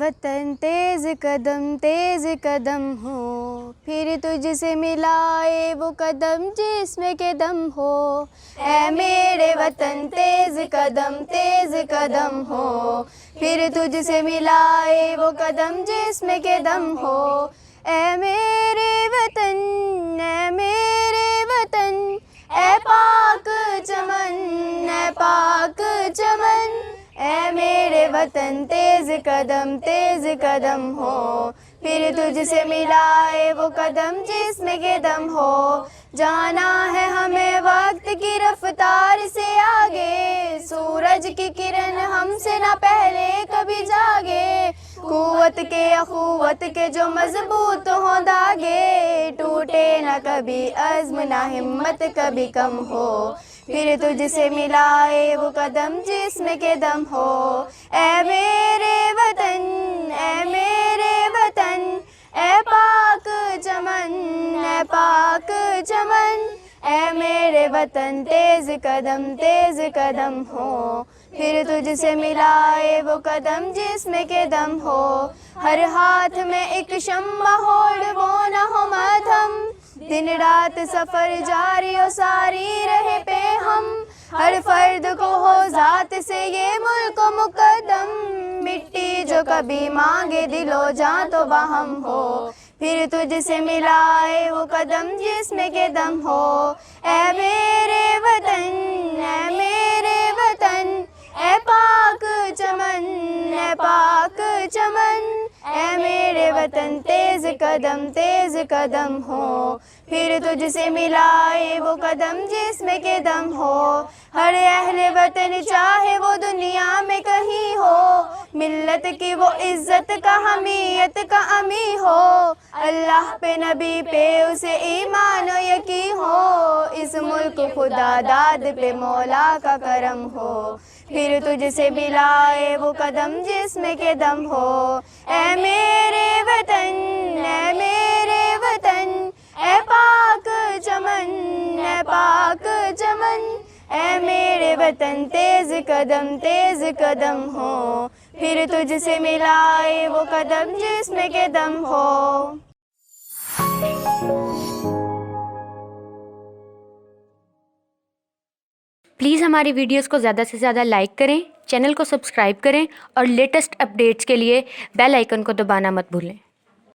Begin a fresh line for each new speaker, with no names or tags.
وطن تیز قدم ہو، پھر تجھ سے ملائے وہ قدم جس میں کہ دم ہو۔ اے میرے وطن تیز قدم ہو، پھر تجھ سے ملائے وہ قدم جس میں کہ دم ہو۔ اے میرے وطن، اے میرے وطن، اے پاک چمن، اے پاک چمن، اے میرے وطن تیز قدم ہو، پھر تجھ سے ملائے وہ قدم جس میں کہ دم ہو۔ جانا ہے ہمیں وقت کی رفتار سے آگے، سورج کی کرن ہم سے نہ پہلے کبھی جاگے۔ قوت کے اخوت کے جو مضبوط ہوں داغے، ٹوٹے نہ کبھی عزم نہ ہمت کبھی کم ہو، پھر تجھ سے ملائے وہ قدم جس میں کہ دم ہو۔ اے میرے وطن، اے میرے وطن، اے پاک چمن، اے پاک چمن، اے میرے وطن تیز قدم ہو، پھر تجھ سے ملائے وہ قدم جس میں کہ دم ہو۔ ہر ہاتھ میں ایک شمع ہوڑ وہ نہ ہو ماتم، دن رات سفر جاری و ساری رہے پہ ہم، ہر فرد کو ہو ذات سے یہ ملک و مقدم، مٹی جو کبھی مانگے دل و جاں تو باہم ہو، پھر تجھ سے ملائے وہ قدم جس میں کہ دم ہو۔ اے میرے وطن، اے میرے وطن، اے پاک چمن، اے پاک چمن، اے میرے وطن تیز قدم ہو، پھر تجھ سے ملائے وہ قدم جس میں کہ دم ہو۔ ہر اہل وطن چاہے وہ دنیا میں کہیں ہو، ملت کی وہ عزت کا حمیت کا امی ہو، اللہ پہ نبی پہ اسے ایمان و یقین ہو، اس ملک خدا داد پہ مولا کا کرم ہو، پھر تجھ سے ملائے وہ قدم جس میں کہ دم ہو۔ اے میرے وطن، اے میرے وطن، اے پاک چمن، اے پاک چمن، اے میرے وطن تیز قدم ہو، پھر تجھ سے ملائے وہ قدم جس میں کہ دم ہو۔
پلیز ہماری ویڈیوز کو زیادہ سے زیادہ لائک کریں، چینل کو سبسکرائب کریں اور لیٹسٹ اپڈیٹس کے لیے بیل آئیکن کو دبانا مت بھولیں۔